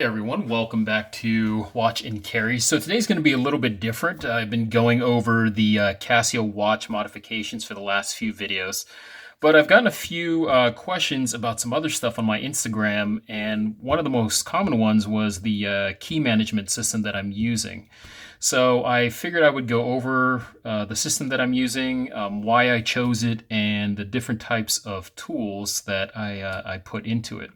Hey everyone, welcome back to Watch and Carry. So today's going to be a little bit different. I've been going over the Casio watch modifications for the last few videos, but I've gotten a few questions about some other stuff on my Instagram, and one of the most common ones was the key management system that I'm using. So I figured I would go over the system that I'm using, why I chose it, and the different types of tools that I put into it.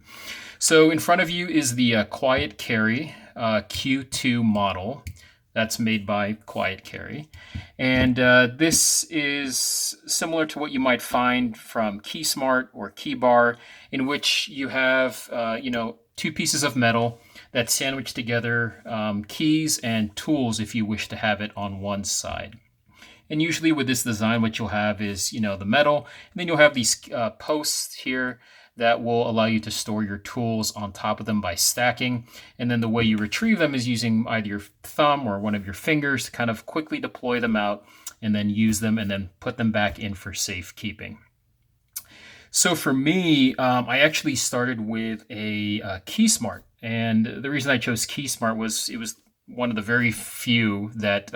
So in front of you is the Quiet Carry Q2 model that's made by Quiet Carry. And this is similar to what you might find from KeySmart or KeyBar, in which you have, two pieces of metal that sandwich together keys and tools if you wish to have it on one side. And usually with this design, what you'll have is, the metal, and then you'll have these posts here that will allow you to store your tools on top of them by stacking. And then the way you retrieve them is using either your thumb or one of your fingers to kind of quickly deploy them out and then use them and then put them back in for safekeeping. So for me, I actually started with a KeySmart. And the reason I chose KeySmart was it was one of the very few that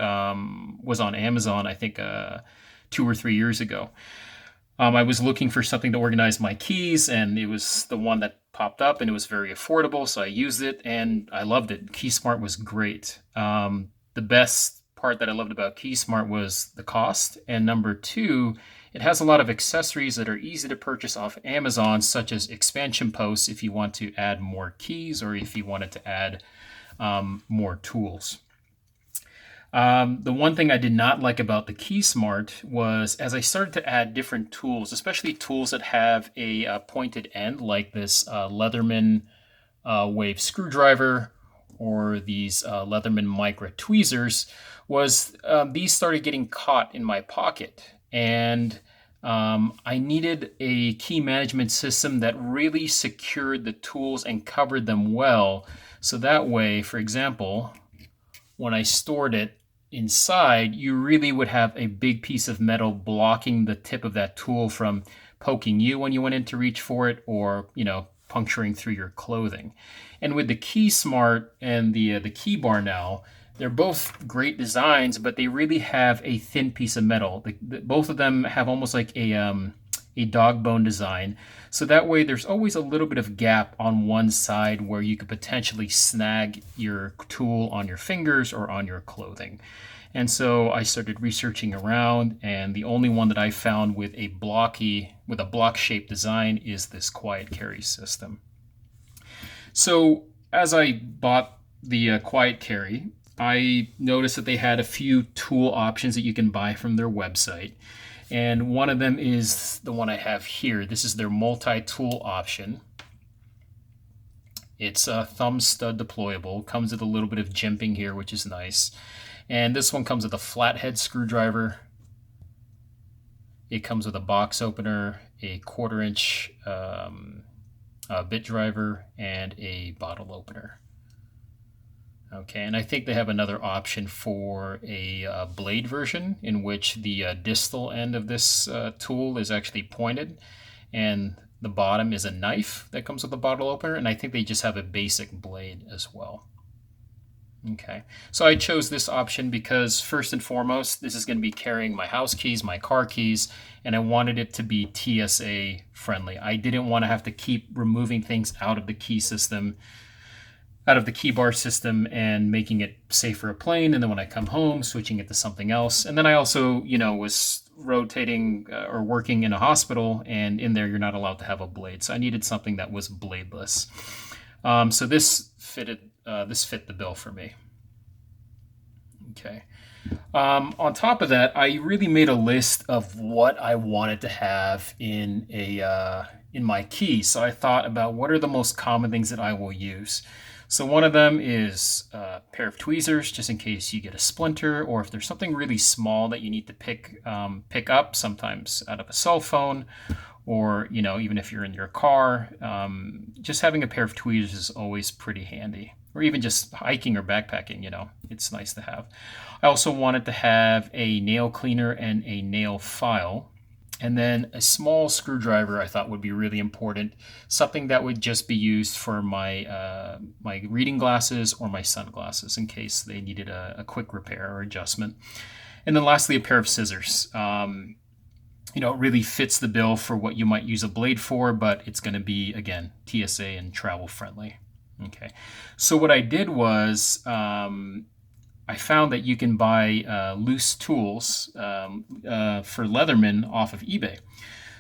was on Amazon, I think 2 or 3 years ago. I was looking for something to organize my keys, and it was the one that popped up, and it was very affordable, so I used it, and I loved it. KeySmart was great. The best part that I loved about KeySmart was the cost, and number two, it has a lot of accessories that are easy to purchase off Amazon, such as expansion posts if you want to add more keys or if you wanted to add more tools. The one thing I did not like about the KeySmart was as I started to add different tools, especially tools that have a pointed end, like this Leatherman wave screwdriver or these Leatherman micro tweezers, was these started getting caught in my pocket. And I needed a key management system that really secured the tools and covered them well. So that way, for example, when I stored it inside, you really would have a big piece of metal blocking the tip of that tool from poking you when you went in to reach for it or, puncturing through your clothing. And with the KeySmart and the Key Bar now, they're both great designs, but they really have a thin piece of metal. Both of them have almost like a dog bone design. So that way there's always a little bit of gap on one side where you could potentially snag your tool on your fingers or on your clothing. And so I started researching around, and the only one that I found with a block shaped design is this Quiet Carry system. So as I bought the Quiet Carry, I noticed that they had a few tool options that you can buy from their website. And one of them is the one I have here. This is their multi-tool option. It's a thumb stud deployable. Comes with a little bit of jimping here, which is nice. And this one comes with a flathead screwdriver. It comes with a box opener, a 1/4 inch bit driver, and a bottle opener. Okay, and I think they have another option for a blade version in which the distal end of this tool is actually pointed, and the bottom is a knife that comes with a bottle opener, and I think they just have a basic blade as well. Okay, so I chose this option because first and foremost, this is going to be carrying my house keys, my car keys, and I wanted it to be TSA friendly. I didn't want to have to keep removing things out of the key bar system and making it safe for a plane. And then when I come home, switching it to something else. And then I also, was rotating or working in a hospital, and in there, you're not allowed to have a blade. So I needed something that was bladeless. So this fit the bill for me. Okay. On top of that, I really made a list of what I wanted to have in my keys. So I thought about what are the most common things that I will use. So one of them is a pair of tweezers, just in case you get a splinter, or if there's something really small that you need to pick up, sometimes out of a cell phone, or even if you're in your car, just having a pair of tweezers is always pretty handy. Or even just hiking or backpacking, it's nice to have. I also wanted to have a nail cleaner and a nail file. And then a small screwdriver I thought would be really important, something that would just be used for my reading glasses or my sunglasses in case they needed a quick repair or adjustment. And then lastly, a pair of scissors. It really fits the bill for what you might use a blade for, but it's going to be, again, TSA and travel friendly. Okay, so what I did was I found that you can buy loose tools for Leatherman off of eBay.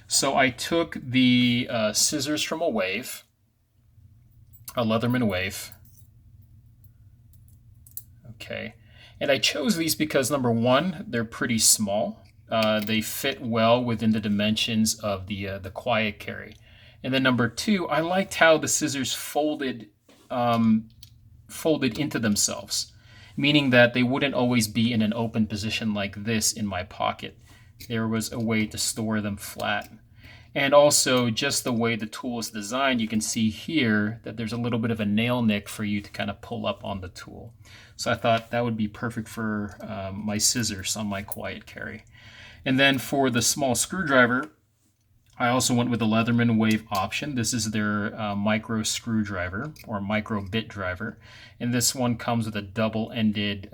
So I took the scissors from a Leatherman wave. Okay, and I chose these because number one, they're pretty small. They fit well within the dimensions of the quiet carry. And then number two, I liked how the scissors folded into themselves, meaning that they wouldn't always be in an open position like this in my pocket. There was a way to store them flat. And also, just the way the tool is designed, you can see here that there's a little bit of a nail nick for you to kind of pull up on the tool. So I thought that would be perfect for my scissors on my quiet carry. And then for the small screwdriver, I also went with the Leatherman Wave option. This is their micro screwdriver or micro bit driver. And this one comes with a double-ended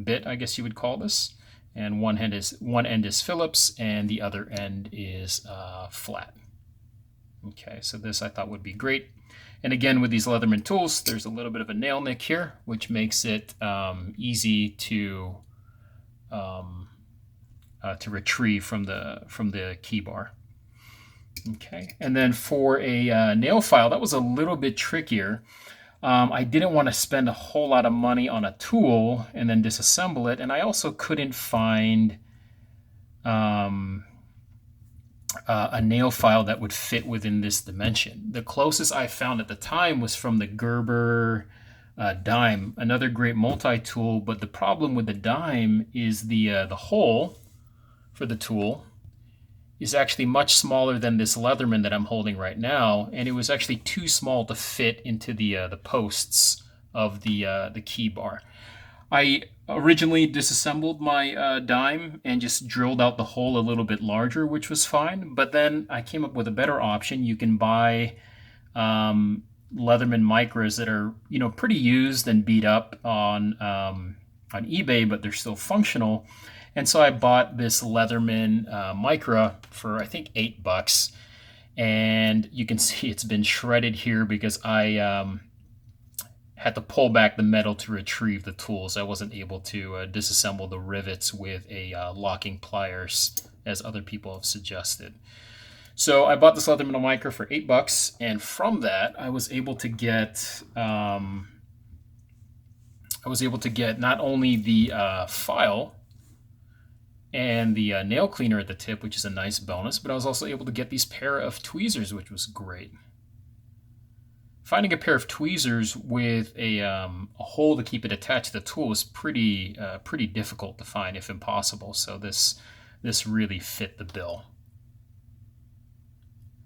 bit, I guess you would call this. And one end is Phillips and the other end is flat. Okay, so this I thought would be great. And again, with these Leatherman tools, there's a little bit of a nail nick here, which makes it easy to retrieve from the key bar. Okay, and then for a nail file, that was a little bit trickier. I didn't want to spend a whole lot of money on a tool and then disassemble it, and I also couldn't find a nail file that would fit within this dimension. The closest I found at the time was from the Gerber dime, another great multi-tool, but the problem with the dime is the hole for the tool is actually much smaller than this Leatherman that I'm holding right now, and it was actually too small to fit into the posts of the key bar. I originally disassembled my dime and just drilled out the hole a little bit larger, which was fine, but then I came up with a better option. You can buy Leatherman micros that are pretty used and beat up on eBay, but they're still functional. And so I bought this Leatherman Micra for I think $8, and you can see it's been shredded here because I had to pull back the metal to retrieve the tools. I wasn't able to disassemble the rivets with a locking pliers as other people have suggested. So I bought this Leatherman Micra for $8, and from that I was able to get not only the file and the nail cleaner at the tip, which is a nice bonus, but I was also able to get these pair of tweezers, which was great. Finding a pair of tweezers with a hole to keep it attached to the tool is pretty difficult to find, if impossible. So this really fit the bill.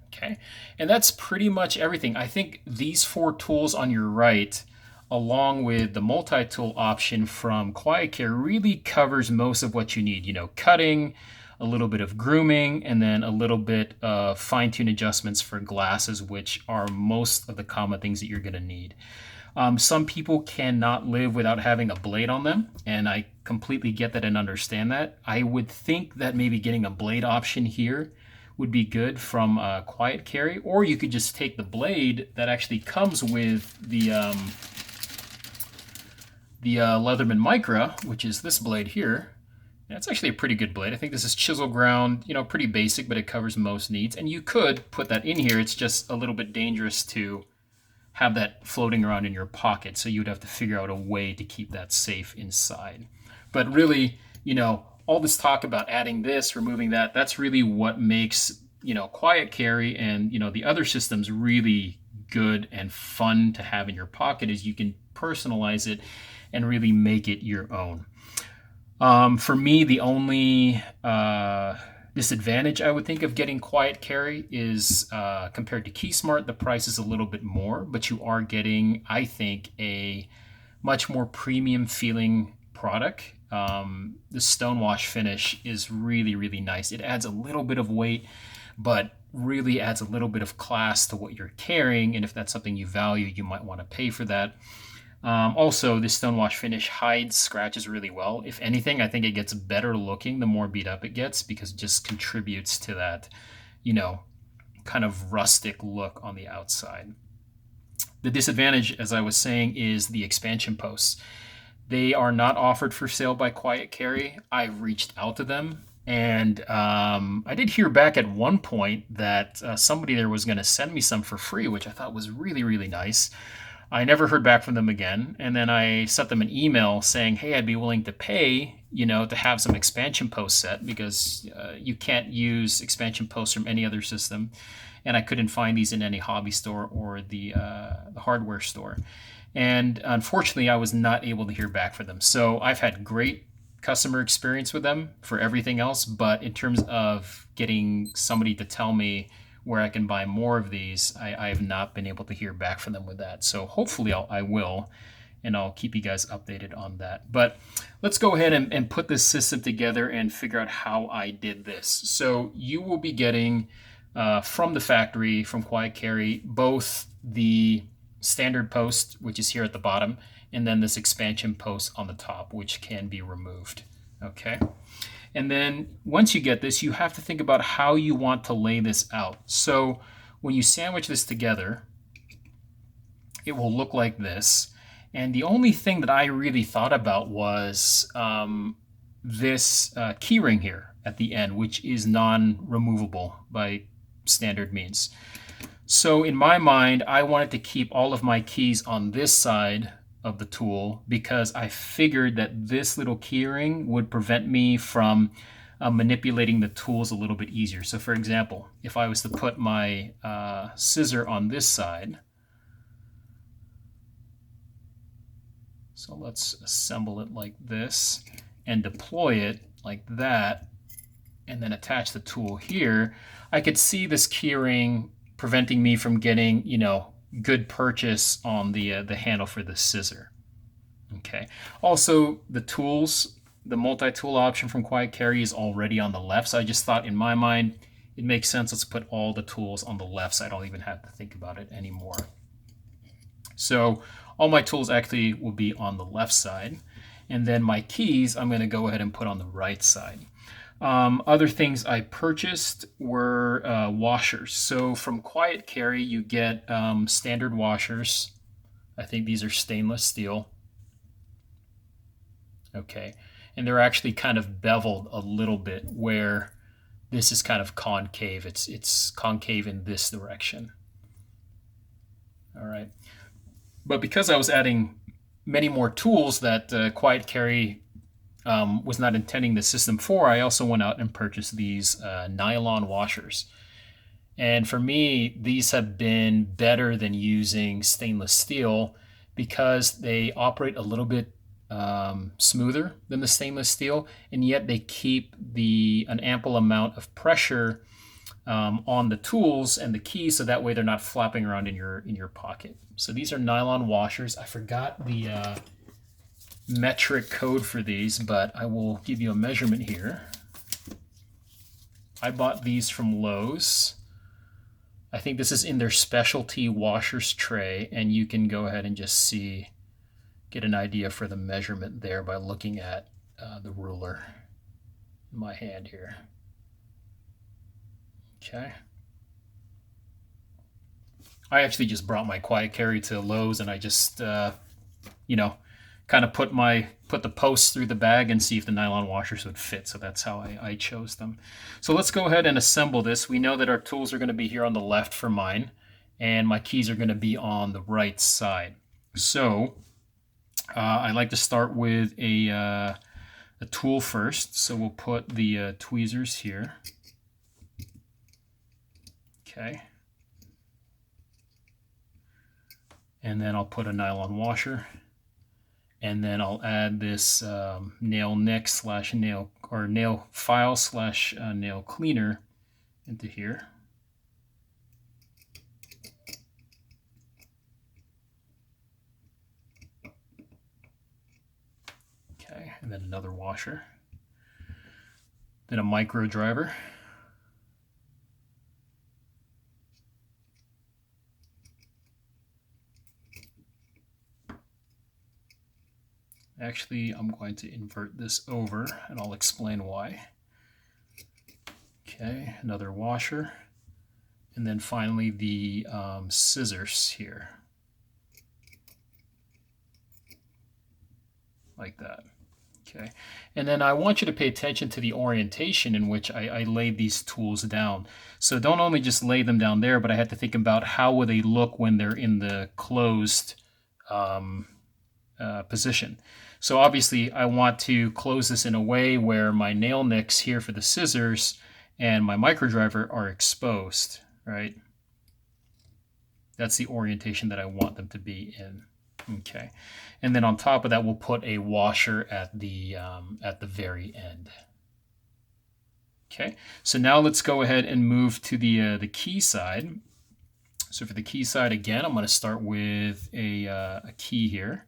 Okay, and that's pretty much everything. I think these 4 tools on your right, along with the multi-tool option from QuietCare, really covers most of what you need. Cutting, a little bit of grooming, and then a little bit of fine-tune adjustments for glasses, which are most of the common things that you're going to need. Some people cannot live without having a blade on them, and I completely get that and understand that. I would think that maybe getting a blade option here would be good from QuietCare, or you could just take the blade that actually comes with the Leatherman Micra, which is this blade here. It's actually a pretty good blade. I think this is chisel ground, pretty basic, but it covers most needs. And you could put that in here. It's just a little bit dangerous to have that floating around in your pocket, so you would have to figure out a way to keep that safe inside. But really, all this talk about adding this, removing that, that's really what makes, QuietCare and, the other systems really good and fun to have in your pocket, is you can personalize it and really make it your own. For me, the only disadvantage I would think of getting QuietCare is compared to KeySmart, the price is a little bit more, but you are getting, I think, a much more premium feeling product. The stonewash finish is really, really nice. It adds a little bit of weight, but really adds a little bit of class to what you're carrying. And if that's something you value, you might want to pay for that. Also, this stonewash finish hides scratches really well. If anything, I think it gets better looking the more beat up it gets, because it just contributes to that, you know, kind of rustic look on the outside. The disadvantage, as I was saying, is the expansion posts. They are not offered for sale by Quiet Carry. I've reached out to them, and I did hear back at one point that somebody there was going to send me some for free, which I thought was really, really nice. I never heard back from them again, and then I sent them an email saying, hey, I'd be willing to pay, you know, to have some expansion posts set, because you can't use expansion posts from any other system, and I couldn't find these in any hobby store or the hardware store. And unfortunately, I was not able to hear back from them. So I've had great customer experience with them for everything else, but in terms of getting somebody to tell me where I can buy more of these, I have not been able to hear back from them with that. So hopefully I will, and I'll keep you guys updated on that. But let's go ahead and put this system together and figure out how I did this. So you will be getting from the factory, from Quiet Carry, both the standard post, which is here at the bottom, and then this expansion post on the top, which can be removed. Okay. And then once you get this, you have to think about how you want to lay this out. So when you sandwich this together, it will look like this. And the only thing that I really thought about was this keyring here at the end, which is non-removable by standard means. So in my mind, I wanted to keep all of my keys on this side of the tool, because I figured that this little keyring would prevent me from manipulating the tools a little bit easier. So for example, if I was to put my scissor on this side, so let's assemble it like this and deploy it like that, and then attach the tool here, I could see this keyring preventing me from getting, you know, good purchase on the handle for the scissor. Okay. Also, the tools, the multi-tool option from Quiet Carry is already on the left. So I just thought in my mind, it makes sense. Let's put all the tools on the left so I don't even have to think about it anymore. So all my tools actually will be on the left side. And then my keys, I'm going to go ahead and put on the right side. Other things I purchased were washers. So from Quiet Carry, you get standard washers. I think these are stainless steel. Okay. And they're actually kind of beveled a little bit, where this is kind of concave. It's concave in this direction. All right. But because I was adding many more tools that Quiet Carry was not intending the system for, I also went out and purchased these nylon washers. And for me, these have been better than using stainless steel, because they operate a little bit smoother than the stainless steel, and yet they keep an ample amount of pressure on the tools and the keys, so that way they're not flapping around in your pocket. So these are nylon washers. I forgot the metric code for these, but I will give you a measurement here. I bought these from Lowe's. I think this is in their specialty washers tray, and you can go ahead and just get an idea for the measurement there by looking at the ruler in my hand here. Okay. I actually just brought my Quiet Carry to Lowe's, and I just, you know, kind of put the posts through the bag and see if the nylon washers would fit. So that's how I chose them. So let's go ahead and assemble this. We know that our tools are going to be here on the left for mine, and my keys are going to be on the right side. So I like to start with a tool first. So we'll put the tweezers here. Okay. And then I'll put a nylon washer. And then I'll add this nail nick / nail, or nail file / nail cleaner into here. Okay, and then another washer. Then a micro driver. Actually, I'm going to invert this over and I'll explain why. Okay, another washer. And then finally the scissors here. Like that. Okay, and then I want you to pay attention to the orientation in which I laid these tools down. So don't only just lay them down there, but I had to think about how will they look when they're in the closed position. So obviously I want to close this in a way where my nail nicks here for the scissors and my micro driver are exposed, right? That's the orientation that I want them to be in. Okay, and then on top of that, we'll put a washer at the very end. Okay, so now let's go ahead and move to the key side. So for the key side, again, I'm going to start with a key here.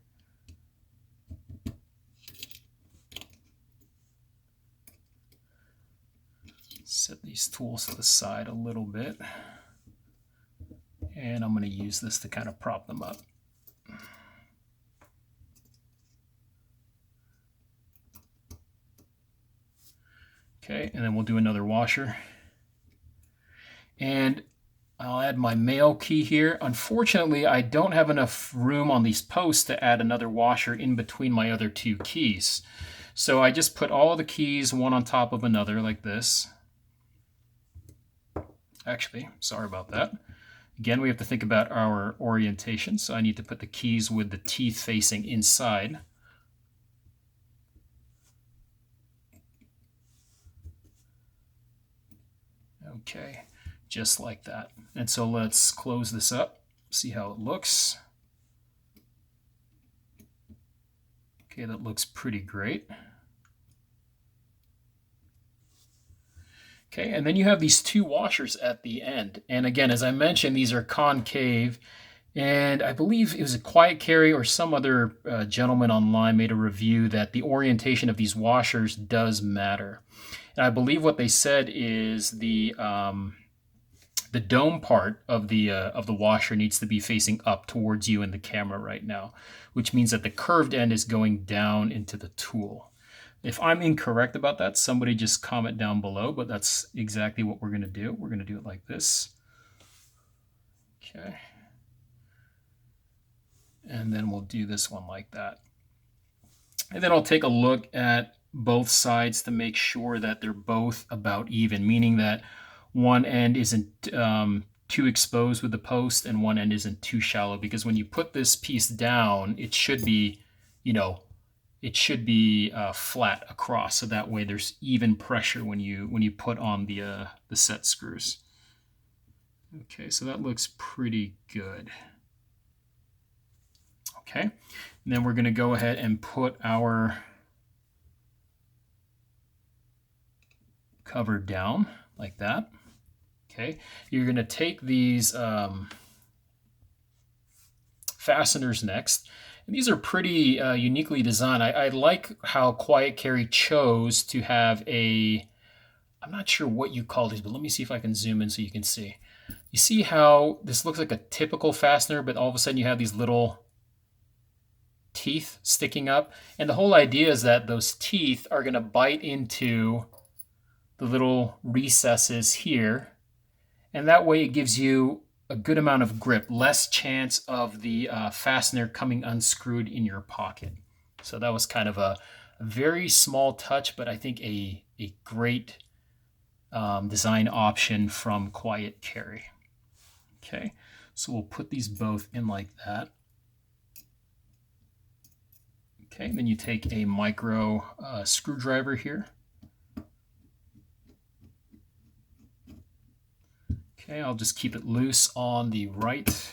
Set these tools to the side a little bit. And I'm going to use this to kind of prop them up. Okay, and then we'll do another washer. And I'll add my male key here. Unfortunately, I don't have enough room on these posts to add another washer in between my other two keys. So I just put all the keys one on top of another like this. Actually, sorry about that. Again, we have to think about our orientation. So I need to put the keys with the teeth facing inside. Okay, just like that. And so let's close this up, see how it looks. Okay, that looks pretty great. Okay, and then you have these two washers at the end. And again, as I mentioned, these are concave. And I believe it was a Quiet Carry or some other gentleman online made a review that the orientation of these washers does matter. And I believe what they said is the dome part of the washer needs to be facing up towards you in the camera right now, which means that the curved end is going down into the tool. If I'm incorrect about that, somebody just comment down below, but that's exactly what we're going to do. We're going to do it like this. Okay. And then we'll do this one like that. And then I'll take a look at both sides to make sure that they're both about even, meaning that one end isn't too exposed with the post and one end isn't too shallow, because when you put this piece down, it should be, it should be flat across, so that way there's even pressure when you put on the set screws. Okay, so that looks pretty good. Okay, and then we're going to go ahead and put our cover down like that. Okay, you're going to take these fasteners next. And these are pretty uniquely designed. I like how Quiet Carry chose to have a, I'm not sure what you call these, but let me see if I can zoom in so you can see. You see how this looks like a typical fastener, but all of a sudden you have these little teeth sticking up. And the whole idea is that those teeth are going to bite into the little recesses here. And that way it gives you a good amount of grip, less chance of the fastener coming unscrewed in your pocket. So that was kind of a very small touch, but I think a great design option from Quiet Carry. Okay, so we'll put these both in like that. Okay, and then you take a micro screwdriver here. Okay, I'll just keep it loose on the right.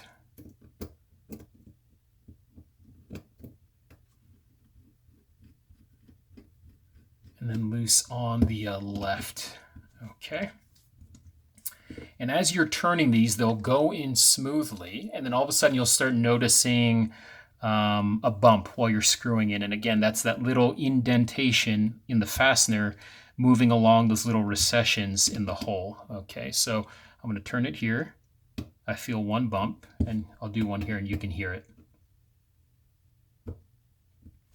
And then loose on the left. Okay. And as you're turning these, they'll go in smoothly, and then all of a sudden you'll start noticing a bump while you're screwing in. And again, that's that little indentation in the fastener moving along those little recessions in the hole. Okay, so I'm going to turn it here. I feel one bump, and I'll do one here and you can hear it.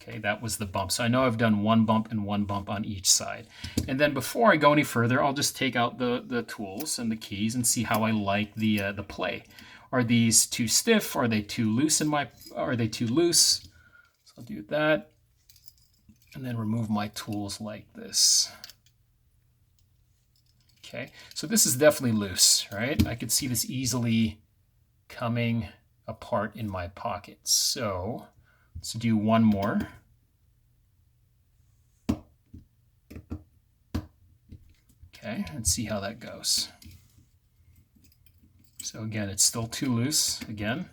Okay, that was the bump. So I know I've done one bump and one bump on each side. And then before I go any further, I'll just take out the tools and the keys and see how I like the play. Are these too stiff? Are they too loose are they too loose? So I'll do that. And then remove my tools like this. Okay, so this is definitely loose, right? I could see this easily coming apart in my pocket. So let's do one more. Okay, and see how that goes. So again, it's still too loose again.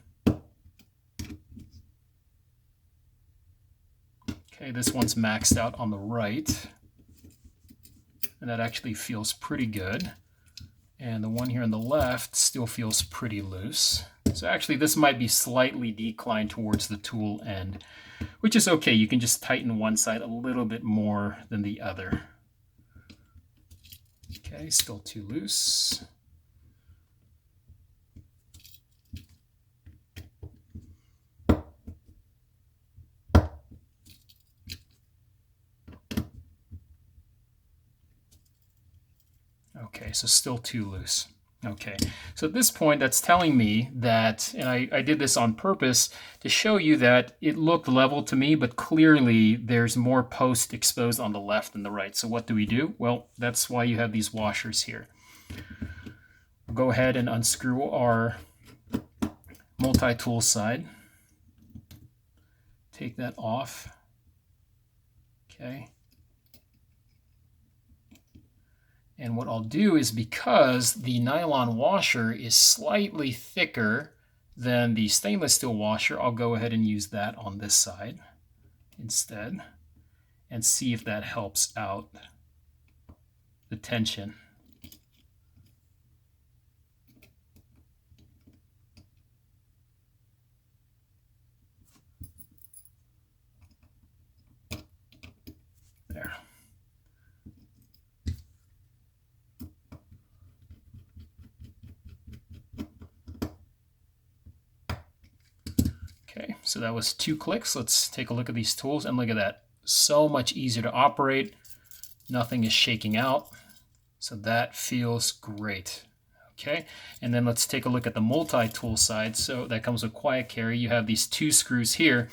Okay, this one's maxed out on the right. And that actually feels pretty good. And the one here on the left still feels pretty loose. So actually this might be slightly declined towards the tool end, which is okay. You can just tighten one side a little bit more than the other. Okay, still too loose. Okay, so still too loose. Okay, so at this point, that's telling me that, and I did this on purpose to show you that it looked level to me, but clearly there's more post exposed on the left than the right. So what do we do? Well, that's why you have these washers here. We'll go ahead and unscrew our multi-tool side. Take that off. Okay. And what I'll do is, because the nylon washer is slightly thicker than the stainless steel washer, I'll go ahead and use that on this side instead and see if that helps out the tension. There. Okay, so that was 2 clicks. Let's take a look at these tools, and look at that. So much easier to operate. Nothing is shaking out. So that feels great. Okay, and then let's take a look at the multi-tool side. So that comes with quiet carry. You have these 2 screws here.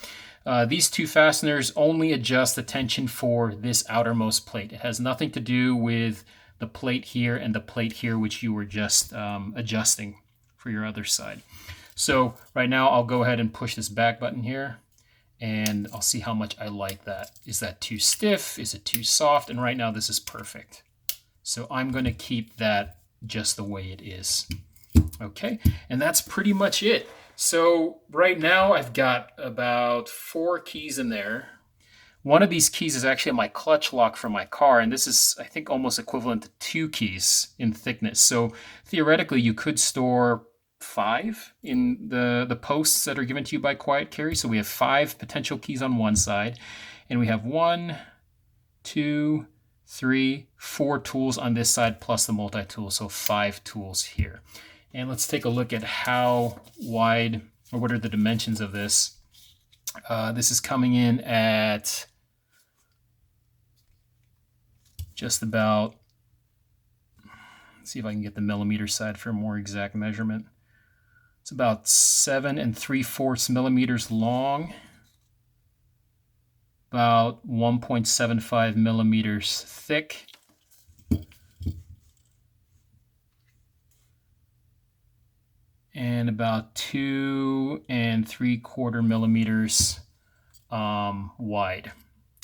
These 2 fasteners only adjust the tension for this outermost plate. It has nothing to do with the plate here and the plate here, which you were just adjusting for your other side. So right now I'll go ahead and push this back button here, and I'll see how much I like that. Is that too stiff? Is it too soft? And right now this is perfect. So I'm going to keep that just the way it is. Okay, and that's pretty much it. So right now I've got about 4 keys in there. One of these keys is actually my clutch lock for my car, and this is, I think, almost equivalent to 2 keys in thickness. So theoretically you could store 5 in the posts that are given to you by Quiet Carry. So we have 5 potential keys on one side, and we have 1, 2, 3, 4 tools on this side plus the multi-tool, so 5 tools here. And let's take a look at how wide, or what are the dimensions of this. This is coming in at just about, let's see if I can get the millimeter side for a more exact measurement. It's about 7 3/4 millimeters long, about 1.75 millimeters thick, and about 2 3/4 millimeters wide.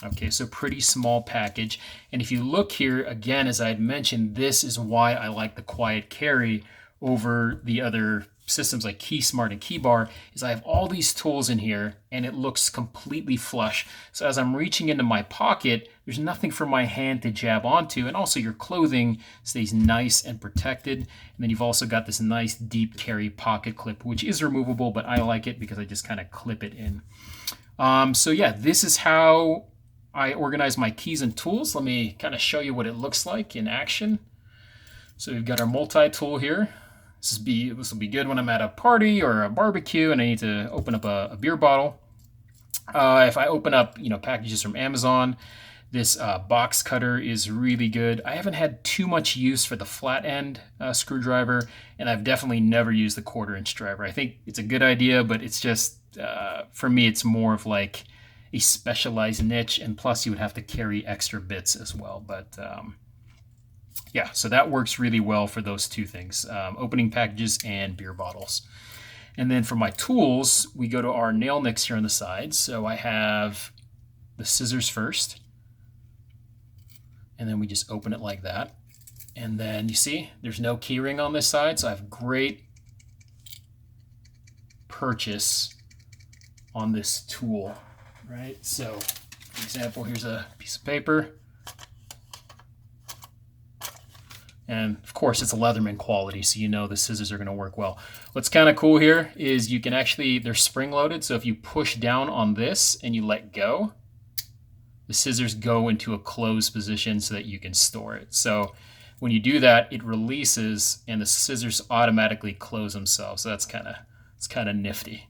Okay, so pretty small package. And if you look here, again, as I had mentioned, this is why I like the Quiet Carry over the other systems like KeySmart and KeyBar is I have all these tools in here and it looks completely flush. So as I'm reaching into my pocket, there's nothing for my hand to jab onto, and also your clothing stays nice and protected. And then you've also got this nice deep carry pocket clip, which is removable, but I like it because I just kind of clip it in. So yeah, this is how I organize my keys and tools. Let me kind of show you what it looks like in action. So we've got our multi-tool here. This will be good when I'm at a party or a barbecue and I need to open up a beer bottle. If I open up, packages from Amazon, this box cutter is really good. I haven't had too much use for the flat end screwdriver, and I've definitely never used the 1/4-inch driver. I think it's a good idea, but it's just, for me, it's more of like a specialized niche, and plus you would have to carry extra bits as well. But yeah, so that works really well for those two things, opening packages and beer bottles. And then for my tools, we go to our nail nicks here on the sides. So I have the scissors first, and then we just open it like that. And then you see there's no key ring on this side, so I have great purchase on this tool, right? So for example, here's a piece of paper. And of course it's a Leatherman quality, so the scissors are going to work well. What's kind of cool here is you can actually, they're spring loaded, so if you push down on this and you let go, the scissors go into a closed position so that you can store it. So when you do that, it releases and the scissors automatically close themselves. So it's kind of nifty.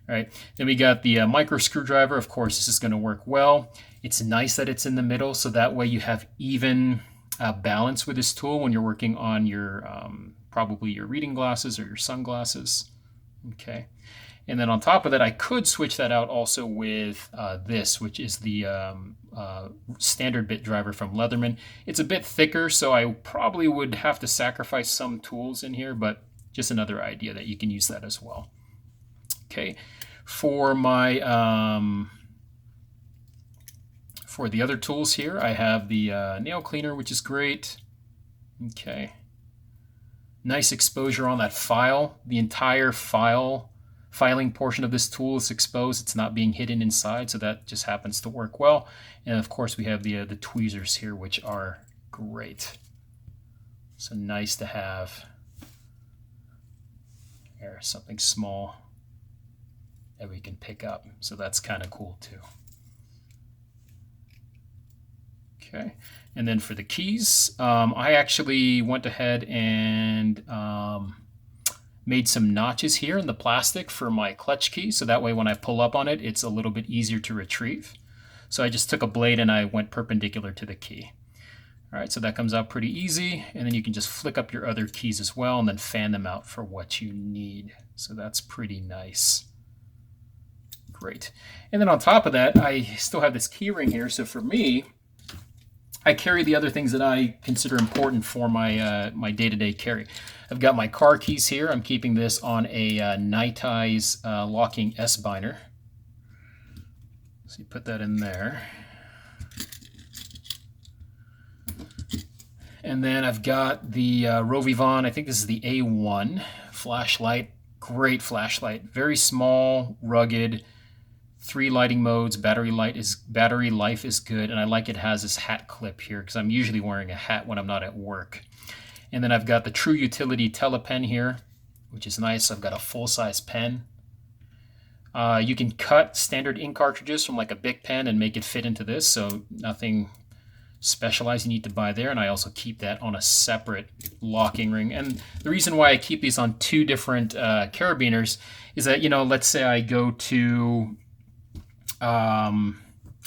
All right, then we got the micro screwdriver. Of course, this is going to work well. It's nice that it's in the middle, so that way you have even balance with this tool when you're working on your probably your reading glasses or your sunglasses. Okay, and then on top of that, I could switch that out also with this, which is the standard bit driver from Leatherman. It's a bit thicker, so I probably would have to sacrifice some tools in here, but just another idea that you can use that as well. Okay, for my for the other tools here, I have the nail cleaner, which is great. Okay. Nice exposure on that file. The entire filing portion of this tool is exposed. It's not being hidden inside, so that just happens to work well. And of course, we have the tweezers here, which are great. So nice to have. Here, something small that we can pick up. So that's kind of cool too. Okay, and then for the keys, I actually went ahead and made some notches here in the plastic for my clutch key, so that way when I pull up on it, it's a little bit easier to retrieve. So I just took a blade and I went perpendicular to the key. All right, so that comes out pretty easy, and then you can just flick up your other keys as well and then fan them out for what you need. So that's pretty nice. Great. And then on top of that, I still have this key ring here, so for me, I carry the other things that I consider important for my my day-to-day carry. I've got my car keys here. I'm keeping this on a Night Eyes locking S-binder. So you put that in there. And then I've got the Rovivon, I think this is the A1 flashlight. Great flashlight. Very small, rugged. 3 lighting modes, battery life is good, and I like it has this hat clip here because I'm usually wearing a hat when I'm not at work. And then I've got the True Utility telepen here, which is nice. I've got a full-size pen. You can cut standard ink cartridges from like a Bic pen and make it fit into this, so nothing specialized you need to buy there. And I also keep that on a separate locking ring. And the reason why I keep these on 2 different carabiners is that, let's say I go to I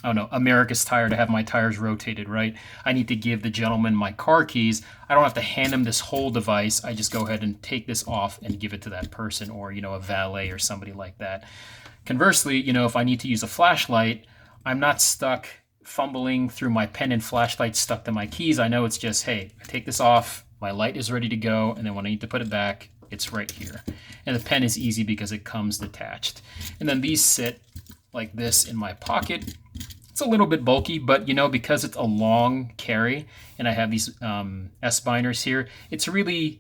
don't know, America's Tire to have my tires rotated, right? I need to give the gentleman my car keys. I don't have to hand him this whole device. I just go ahead and take this off and give it to that person, or, a valet or somebody like that. Conversely, if I need to use a flashlight, I'm not stuck fumbling through my pen and flashlight stuck to my keys. I know it's just, hey, I take this off, my light is ready to go, and then when I need to put it back, it's right here. And the pen is easy because it comes detached. And then these sit like this in my pocket. It's a little bit bulky, but because it's a long carry and I have these S-binders here, it's really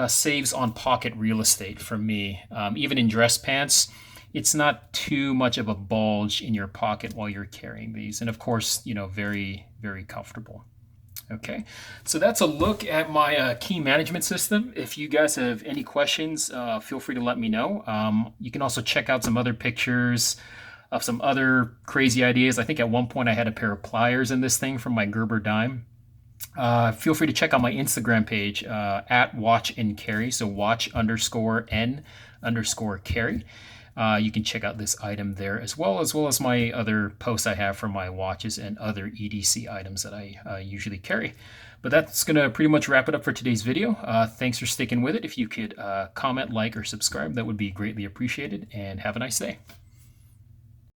saves on pocket real estate for me. Even in dress pants, it's not too much of a bulge in your pocket while you're carrying these. And of course, very, very comfortable. Okay, so that's a look at my key management system. If you guys have any questions, feel free to let me know. You can also check out some other pictures of some other crazy ideas. I think at one point I had a pair of pliers in this thing from my Gerber dime. Feel free to check out my Instagram page at watch and carry. So watch_n_carry. You can check out this item there as well as my other posts I have for my watches and other EDC items that I usually carry. But that's going to pretty much wrap it up for today's video. Thanks for sticking with it. If you could comment, like, or subscribe, that would be greatly appreciated, and have a nice day.